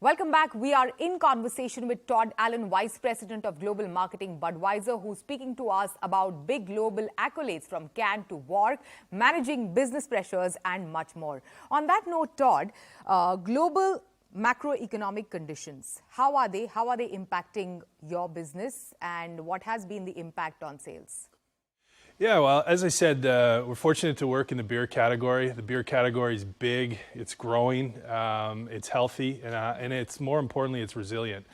Welcome back. We are in conversation with Tod Allen, Vice President of Global Marketing, Budweiser, who's speaking to us about big global accolades from can to work, managing business pressures, and much more. On that note, Todd, global macroeconomic conditions, how are they impacting your business, and what has been the impact on sales? Yeah, well, as I said, we're fortunate to work in the beer category. The beer category is big, it's growing, it's healthy, and it's more importantly, it's resilient.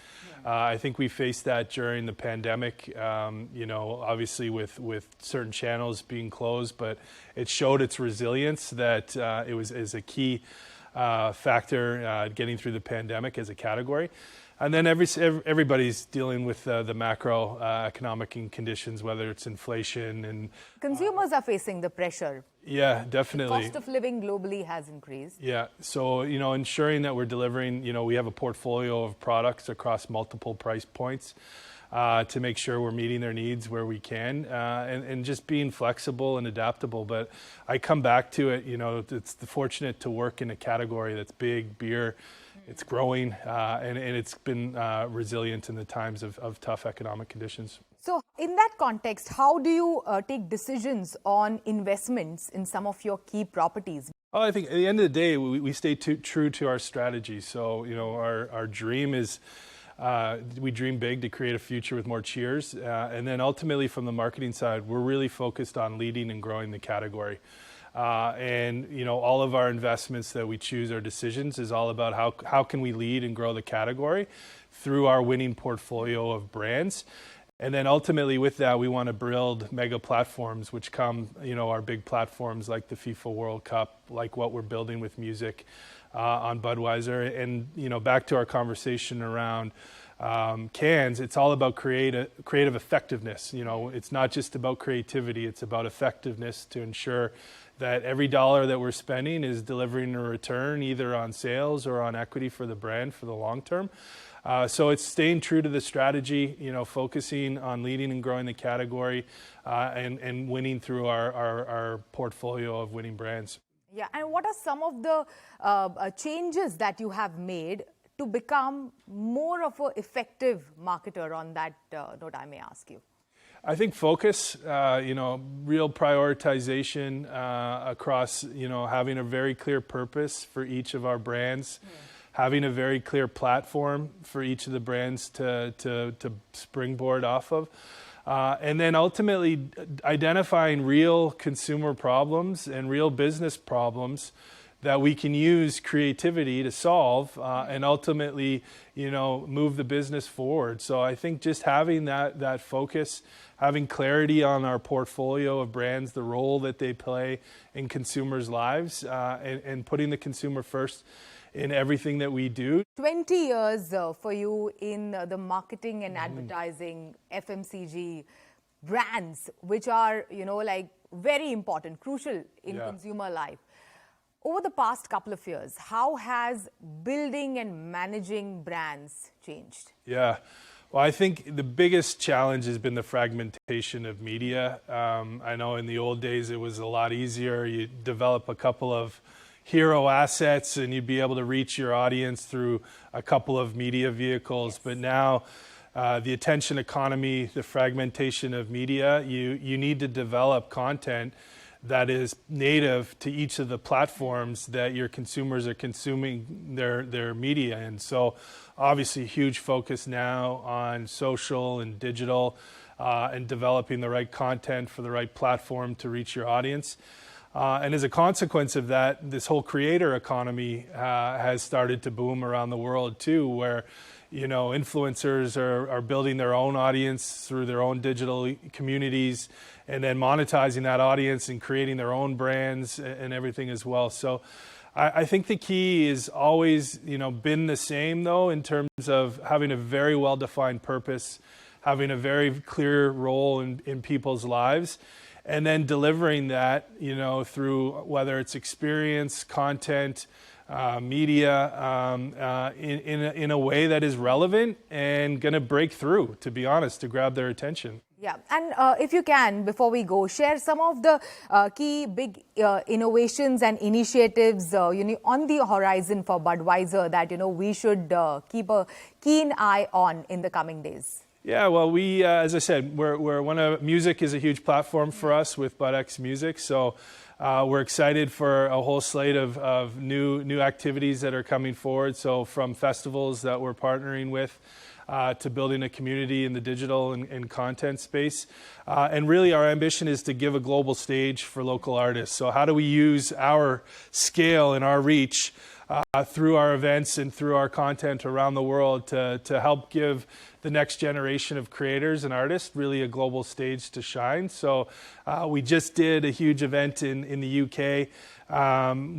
I think we faced that during the pandemic, obviously with certain channels being closed, but it showed its resilience that it was a key factor getting through the pandemic as a category. And then everybody's dealing with the macroeconomic conditions, whether it's inflation and... Consumers are facing the pressure. Yeah, definitely. The cost of living globally has increased. Yeah, so, ensuring that we're delivering, we have a portfolio of products across multiple price points to make sure we're meeting their needs where we can and just being flexible and adaptable. But I come back to it, it's fortunate to work in a category that's big, beer. It's growing, and it's been resilient in the times of tough economic conditions. So in that context, how do you take decisions on investments in some of your key properties? Well, I think at the end of the day, we stay true to our strategy. So, our dream is we dream big to create a future with more cheers. And then ultimately from the marketing side, we're really focused on leading and growing the category. All of our investments that we choose, our decisions, is all about how can we lead and grow the category through our winning portfolio of brands. And then ultimately with that, we want to build mega platforms, which come, our big platforms like the FIFA World Cup, like what we're building with music on Budweiser. And, back to our conversation around cans, it's all about creative effectiveness. It's not just about creativity, it's about effectiveness to ensure that every dollar that we're spending is delivering a return either on sales or on equity for the brand for the long term. So it's staying true to the strategy, focusing on leading and growing the category and winning through our portfolio of winning brands. Yeah, and what are some of the changes that you have made to become more of an effective marketer? On that note, I may ask you. I think focus, real prioritization across, having a very clear purpose for each of our brands, having a very clear platform for each of the brands to springboard off of, and then ultimately identifying real consumer problems and real business problems that we can use creativity to solve and ultimately, move the business forward. So I think just having that focus, having clarity on our portfolio of brands, the role that they play in consumers' lives, and putting the consumer first in everything that we do. 20 years for you in the marketing and advertising, FMCG brands, which are, very important, crucial in consumer life. Over the past couple of years, how has building and managing brands changed? Yeah, well, I think the biggest challenge has been the fragmentation of media. I know in the old days it was a lot easier. You develop a couple of hero assets and you'd be able to reach your audience through a couple of media vehicles. Yes. But now the attention economy, the fragmentation of media, you need to develop content that is native to each of the platforms that your consumers are consuming their media. And so obviously huge focus now on social and digital and developing the right content for the right platform to reach your audience. And as a consequence of that, this whole creator economy has started to boom around the world too, where influencers are building their own audience through their own digital communities and then monetizing that audience and creating their own brands and everything as well. So I think the key is always, been the same though, in terms of having a very well-defined purpose, having a very clear role in people's lives, and then delivering that, through whether it's experience, content, media, in a way that is relevant and going to break through, to be honest, to grab their attention. Yeah, and if you can, before we go, share some of the key big innovations and initiatives on the horizon for Budweiser that we should keep a keen eye on in the coming days. Yeah, well, we, as I said, music is a huge platform for us with BudX Music, so we're excited for a whole slate of new activities that are coming forward. So from festivals that we're partnering with to building a community in the digital and content space. And really our ambition is to give a global stage for local artists. So how do we use our scale and our reach through our events and through our content around the world to help give the next generation of creators and artists really a global stage to shine. So we just did a huge event in the UK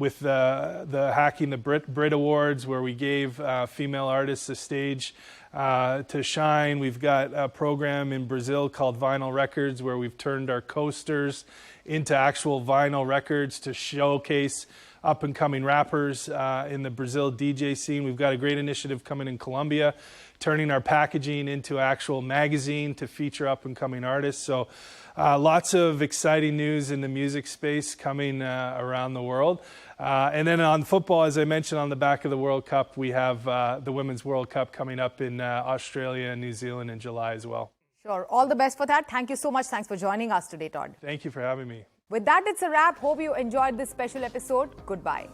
with the Hacking the Brit Awards, where we gave female artists a stage to shine. We've got a program in Brazil called Vinyl Records, where we've turned our coasters into actual vinyl records to showcase up-and-coming rappers in the Brazil DJ scene. We've got a great initiative coming in Colombia, turning our packaging into actual magazine to feature up-and-coming artists. So lots of exciting news in the music space coming around the world. And then on football, as I mentioned, on the back of the World Cup, we have the Women's World Cup coming up in Australia and New Zealand in July as well. Sure. All the best for that. Thank you so much. Thanks for joining us today, Todd. Thank you for having me. With that, it's a wrap. Hope you enjoyed this special episode. Goodbye.